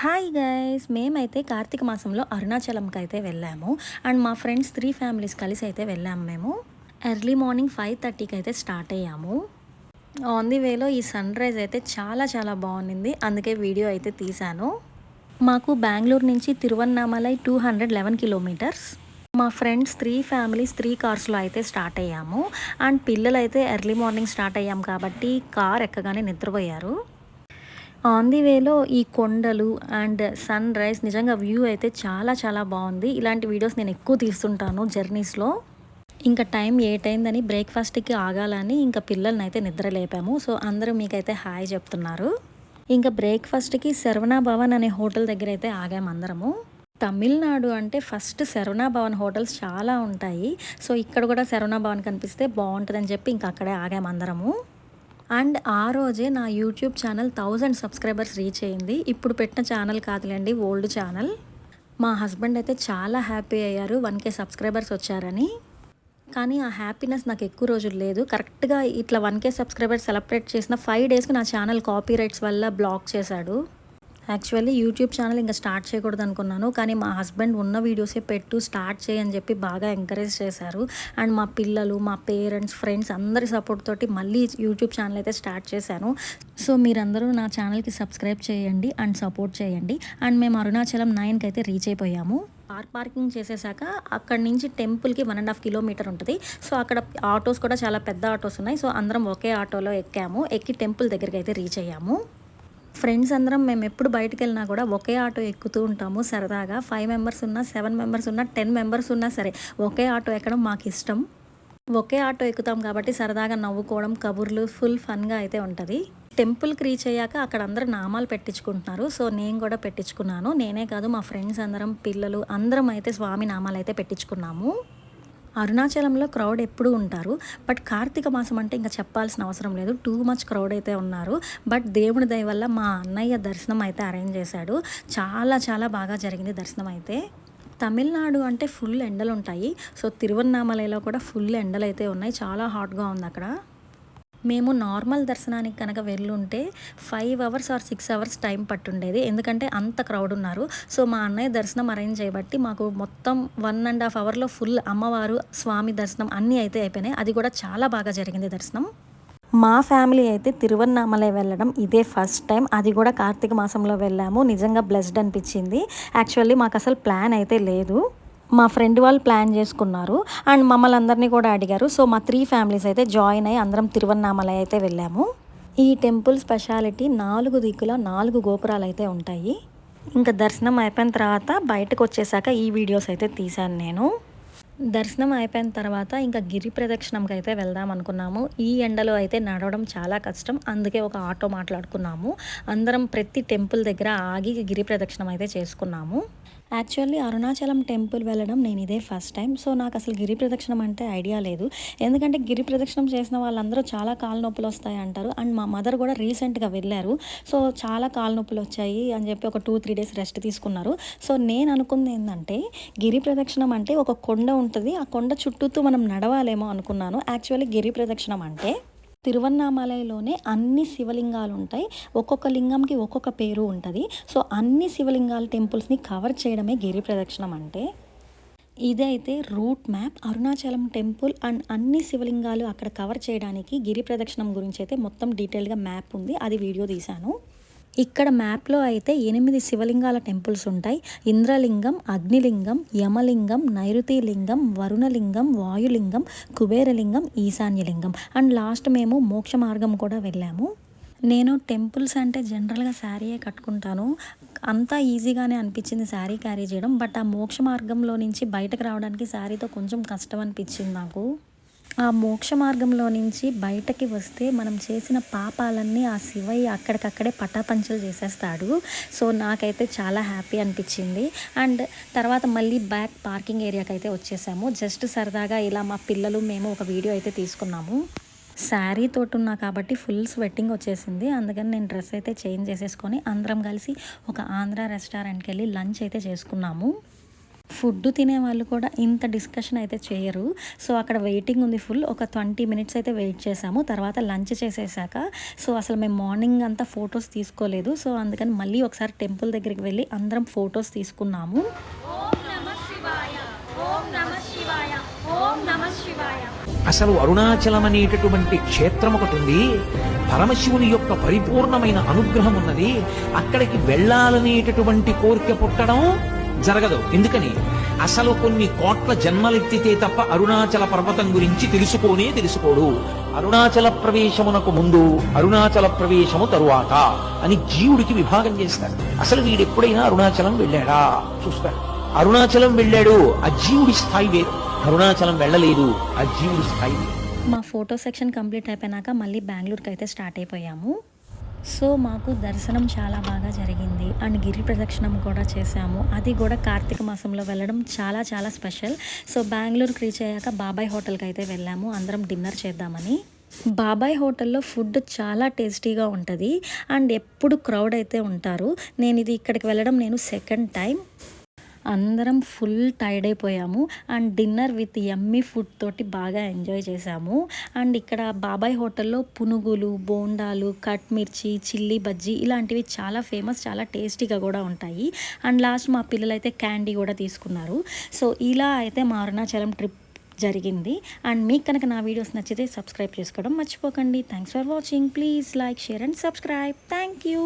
Hi guys, మేమైతే కార్తీక మాసంలో అరుణాచలంకి అయితే వెళ్ళాము. అండ్ మా ఫ్రెండ్స్ 3 ఫ్యామిలీస్ కలిసి అయితే వెళ్ళాము. మేము ఎర్లీ మార్నింగ్ 5:30కి అయితే స్టార్ట్ అయ్యాము. ఆన్ ది వేలో ఈ సన్ రైజ్ అయితే చాలా చాలా బాగుంది, అందుకే వీడియో అయితే తీశాను. మాకు బెంగళూరు నుంచి తిరువన్నామలై 211 కిలోమీటర్స్. మా ఫ్రెండ్స్ 3 ఫ్యామిలీస్ 3 కార్స్లో అయితే స్టార్ట్ అయ్యాము. అండ్ పిల్లలు అయితే ఎర్లీ మార్నింగ్ స్టార్ట్ అయ్యాము కాబట్టి కార్ ఎక్కగానే నిద్రపోయారు. ఆన్ ది వేలో ఈ కొండలు అండ్ సన్ రైజ్ నిజంగా వ్యూ అయితే చాలా చాలా బాగుంది. ఇలాంటి వీడియోస్ నేను ఎక్కువ తీస్తుంటాను జర్నీస్లో. ఇంకా టైం 8 అయిందని బ్రేక్ఫాస్ట్కి ఆగాలని ఇంకా పిల్లల్ని అయితే నిద్ర లేపాము. సో అందరూ మీకైతే హాయ్ చెప్తున్నారు. ఇంకా బ్రేక్ఫాస్ట్కి శరవణ భవన్ అనే హోటల్ దగ్గర అయితే ఆగాము అందరము. తమిళనాడు అంటే ఫస్ట్ శరవణ భవన్ హోటల్స్ చాలా ఉంటాయి. సో ఇక్కడ కూడా శరవణ భవన్ కనిపిస్తే బాగుంటుందని చెప్పి ఇంకా అక్కడే ఆగాము అందరము. అండ్ ఆ రోజే నా యూట్యూబ్ ఛానల్ 1000 సబ్స్క్రైబర్స్ రీచ్ అయింది. ఇప్పుడు పెట్టిన ఛానల్ కాదులేండి, ఓల్డ్ ఛానల్. మా హస్బెండ్ అయితే చాలా హ్యాపీ అయ్యారు 1K సబ్స్క్రైబర్స్ వచ్చారని. కానీ ఆ హ్యాపీనెస్ నాకు ఎక్కువ రోజులు లేదు. కరెక్ట్గా ఇట్లా 1K సబ్స్క్రైబర్స్ సెలబ్రేట్ చేసిన 5 డేస్కి నా ఛానల్ కాపీ రైట్స్ వల్ల బ్లాక్ చేశాడు. యాక్చువల్లీ యూట్యూబ్ ఛానల్ ఇంకా స్టార్ట్ చేయకూడదు అనుకున్నాను, కానీ మా హస్బెండ్ ఉన్న వీడియోసే పెట్టు, స్టార్ట్ చేయని చెప్పి బాగా ఎంకరేజ్ చేశారు. అండ్ మా పిల్లలు, మా పేరెంట్స్, ఫ్రెండ్స్ అందరి సపోర్ట్ తోటి మళ్ళీ యూట్యూబ్ ఛానల్ అయితే స్టార్ట్ చేశాను. సో మీరందరూ నా ఛానల్కి సబ్స్క్రైబ్ చేయండి అండ్ సపోర్ట్ చేయండి. అండ్ మేము అరుణాచలం 9కి అయితే రీచ్ అయిపోయాము. కార్ పార్కింగ్ చేసేసాక అక్కడి నుంచి టెంపుల్కి 1.5 కిలోమీటర్ ఉంటుంది. సో అక్కడ ఆటోస్ కూడా చాలా పెద్ద ఆటోస్ ఉన్నాయి. సో అందరం ఒకే ఆటోలో ఎక్కి టెంపుల్ దగ్గరికి అయితే రీచ్ అయ్యాము. ఫ్రెండ్స్ అందరం మేము ఎప్పుడు బయటకు వెళ్ళినా కూడా ఒకే ఆటో ఎక్కుతూ ఉంటాము సరదాగా. 5 మెంబర్స్ ఉన్నా, 7 మెంబర్స్ ఉన్నా, 10 మెంబర్స్ ఉన్నా సరే ఒకే ఆటో ఎక్కడం మాకు ఇష్టం. ఒకే ఆటో ఎక్కుతాం కాబట్టి సరదాగా నవ్వుకోవడం, కబుర్లు, ఫుల్ ఫన్గా అయితే ఉంటుంది. టెంపుల్కి రీచ్ అయ్యాక అక్కడ అందరూ నామాలు పెట్టించుకుంటున్నారు. సో నేను కూడా పెట్టించుకున్నాను. నేనే కాదు, మా ఫ్రెండ్స్ అందరం, పిల్లలు అందరం అయితే స్వామి నామాలు అయితే పెట్టించుకున్నాము. అరుణాచలంలో క్రౌడ్ ఎప్పుడూ ఉంటారు. బట్ కార్తీక మాసం అంటే ఇంకా చెప్పాల్సిన అవసరం లేదు, టూ మచ్ క్రౌడ్ అయితే ఉన్నారు. బట్ దేవుడి దయ వల్ల మా అన్నయ్య దర్శనం అయితే అరేంజ్ చేశాడు. చాలా చాలా బాగా జరిగింది దర్శనం అయితే. తమిళనాడు అంటే ఫుల్ ఎండలు ఉంటాయి. సో తిరువన్నామలైలో కూడా ఫుల్ ఎండలు అయితే ఉన్నాయి, చాలా హాట్గా ఉంది అక్కడ. మేము నార్మల్ దర్శనానికి కనుక వెళ్ళుంటే 5 అవర్స్ ఆర్ 6 అవర్స్ టైం పట్టుండేది, ఎందుకంటే అంత క్రౌడ్ ఉన్నారు. సో మా అన్నయ్య దర్శనం అరేంజ్ చేయబట్టి మాకు మొత్తం 1.5 అవర్లో ఫుల్ అమ్మవారు, స్వామి దర్శనం అన్నీ అయితే అయిపోయినాయి. అది కూడా చాలా బాగా జరిగింది దర్శనం. మా ఫ్యామిలీ అయితే తిరువన్నామలై వెళ్ళడం ఇదే ఫస్ట్ టైం. అది కూడా కార్తీక మాసంలో వెళ్ళాము. నిజంగా బ్లెస్డ్ అనిపించింది. యాక్చువల్లీ మాకు అసలు ప్లాన్ అయితే లేదు, మా ఫ్రెండ్ వాళ్ళు ప్లాన్ చేసుకున్నారు అండ్ మమ్మల్ని అందరినీ కూడా అడిగారు. సో మా 3 ఫ్యామిలీస్ అయితే జాయిన్ అయ్యి అందరం తిరువన్నామలై అయితే వెళ్ళాము. ఈ టెంపుల్ స్పెషాలిటీ 4 దిక్కుల 4 గోపురాలు అయితే ఉంటాయి. ఇంకా దర్శనం అయిపోయిన తర్వాత బయటకు వచ్చేసాక ఈ వీడియోస్ అయితే తీశాను నేను. దర్శనం అయిపోయిన తర్వాత ఇంకా గిరి ప్రదక్షిణంకి అయితే వెళ్దాం అనుకున్నాము. ఈ ఎండలో అయితే నడవడం చాలా కష్టం, అందుకే ఒక ఆటో మాట్లాడుకున్నాము. అందరం ప్రతి టెంపుల్ దగ్గర ఆగి గిరి ప్రదక్షిణం అయితే చేసుకున్నాము. యాక్చువల్లీ అరుణాచలం టెంపుల్ వెళ్ళడం నేను ఇదే ఫస్ట్ టైం. సో నాకు అసలు గిరి ప్రదక్షిణం అంటే ఐడియా లేదు, ఎందుకంటే గిరి ప్రదక్షిణం చేసిన వాళ్ళందరూ చాలా కాళ్ళ నొప్పులు వస్తాయి అంటారు. అండ్ మా మదర్ కూడా రీసెంట్గా వెళ్ళారు. సో చాలా కాళ్ళ నొప్పులు వచ్చాయి అని చెప్పి ఒక 2-3 డేస్ రెస్ట్ తీసుకున్నారు. సో నేను అనుకుంది ఏంటంటే గిరి ప్రదక్షిణం అంటే ఒక కొండ ఉంటుంది, ఆ కొండ చుట్టూతో మనం నడవాలేమో అనుకున్నాను. యాక్చువల్లీ గిరి ప్రదక్షిణం అంటే తిరువన్నామలైలోనే అన్ని శివలింగాలు ఉంటాయి, ఒక్కొక్క లింగంకి ఒక్కొక్క పేరు ఉంటుంది. సో అన్ని శివలింగాల టెంపుల్స్ని కవర్ చేయడమే గిరి ప్రదక్షిణం అంటే. ఇదైతే route map. Arunachalam temple and అన్ని శివలింగాలు అక్కడ కవర్ చేయడానికి గిరి ప్రదక్షిణం గురించి అయితే మొత్తం డీటెయిల్గా మ్యాప్ ఉంది, అది వీడియో తీశాను. ఇక్కడ మ్యాప్లో అయితే 8 శివలింగాల టెంపుల్స్ ఉంటాయి. ఇంద్రలింగం, అగ్నిలింగం, యమలింగం, నైరుతి లింగం, వరుణలింగం, వాయులింగం, కుబేరలింగం, ఈశాన్యలింగం అండ్ లాస్ట్ మేము మోక్ష మార్గం కూడా వెళ్ళాము. నేను టెంపుల్స్ అంటే జనరల్గా శారీయే కట్టుకుంటాను, అంతా ఈజీగానే అనిపించింది శారీ క్యారీ చేయడం. బట్ ఆ మోక్ష మార్గంలో నుంచి బయటకు రావడానికి శారీతో కొంచెం కష్టం అనిపించింది నాకు. ఆ మోక్ష మార్గంలో నుంచి బయటకి వస్తే మనం చేసిన పాపాలన్నీ ఆ శివయ్య అక్కడికక్కడే పటాపంచలు చేసేస్తాడు. సో నాకైతే చాలా హ్యాపీ అనిపించింది. అండ్ తర్వాత మళ్ళీ బ్యాక్ పార్కింగ్ ఏరియాకి అయితే వచ్చేసాము. జస్ట్ సరదాగా ఇలా మా పిల్లలు మేము ఒక వీడియో అయితే తీసుకున్నాము. శారీ తోటి ఉన్నా కాబట్టి ఫుల్ స్వెట్టింగ్ వచ్చేసింది, అందుకని నేను డ్రెస్ అయితే చేంజ్ చేసేసుకొని అందరం కలిసి ఒక ఆంధ్ర రెస్టారెంట్కి వెళ్ళి లంచ్ అయితే చేసుకున్నాము. ఫుడ్ తినే వాళ్ళు కూడా ఇంత డిస్కషన్ అయితే చేయరు. సో అక్కడ వెయిటింగ్ ఉంది ఫుల్. ఒక 20 మినిట్స్ అయితే వెయిట్ చేసాము. తర్వాత లంచ్ చేసేసాక సో అసలు మేము మార్నింగ్ అంతా ఫొటోస్ తీసుకోలేదు. సో అందుకని మళ్ళీ ఒకసారి టెంపుల్ దగ్గరికి వెళ్ళి అందరం ఫొటోస్ తీసుకున్నాము. ఓం నమః శివాయ, ఓం నమః శివాయ, ఓం నమః శివాయ. అసలు అరుణాచలం అనేటటువంటి క్షేత్రం ఒకటి ఉంది. పరమశివుని యొక్క పరిపూర్ణమైన అనుగ్రహం ఉన్నది. అక్కడికి వెళ్ళాలనేటటువంటి కోరిక పుట్టడం జరగదు. ఎందుకని? అసలు కొన్ని కోట్ల జన్మలెత్తితే తప్ప అరుణాచల పర్వతం గురించి తెలుసుకోడు. అరుణాచల ప్రవేశమునకు ముందు, అరుణాచల ప్రవేశము తరువాత అని జీవుడికి విభాగం చేస్తారు. అసలు వీడెప్పుడైనా అరుణాచలం వెళ్ళాడా చూస్తాడు. అరుణాచలం వెళ్ళాడు, ఆ జీవుడి స్థాయి వేరు. అరుణాచలం వెళ్ళలేదు, ఆ జీవుడి స్థాయి వేరు. మా ఫోటో సెక్షన్ కంప్లీట్ అయిపోయినాక మళ్ళీ బెంగళూరుకి అయితే స్టార్ట్ అయిపోయాము. సో మాకు దర్శనం చాలా బాగా జరిగింది అండ్ గిరి ప్రదక్షిణం కూడా చేసాము. అది కూడా కార్తీక మాసంలో వెళ్ళడం చాలా చాలా స్పెషల్. సో బెంగళూరుకి రీచ్ అయ్యాక బాబాయ్ హోటల్కి అయితే వెళ్ళాము అందరం డిన్నర్ చేద్దామని. బాబాయ్ హోటల్లో ఫుడ్ చాలా టేస్టీగా ఉంటుంది అండ్ ఎప్పుడు క్రౌడ్ అయితే ఉంటారు. ఇక్కడికి వెళ్ళడం సెకండ్ టైం. అందరం ఫుల్ టైర్డ్ అయిపోయాము and dinner with yummy food తోటి బాగా ఎంజాయ్ చేసాము. అండ్ ఇక్కడ బాబాయ్ హోటల్లో పునుగులు, బోండాలు, కట్ మిర్చి, చిల్లీ బజ్జీ ఇలాంటివి చాలా ఫేమస్, చాలా టేస్టీగా కూడా ఉంటాయి. అండ్ లాస్ట్ మా పిల్లలు అయితే క్యాండీ కూడా తీసుకున్నారు. సో ఇలా అయితే మా అరుణాచలం ట్రిప్ జరిగింది. అండ్ మీకు కనుక నా వీడియోస్ నచ్చితే సబ్స్క్రైబ్ చేసుకోవడం మర్చిపోకండి. Thanks for watching. Please like, share and subscribe. Thank you.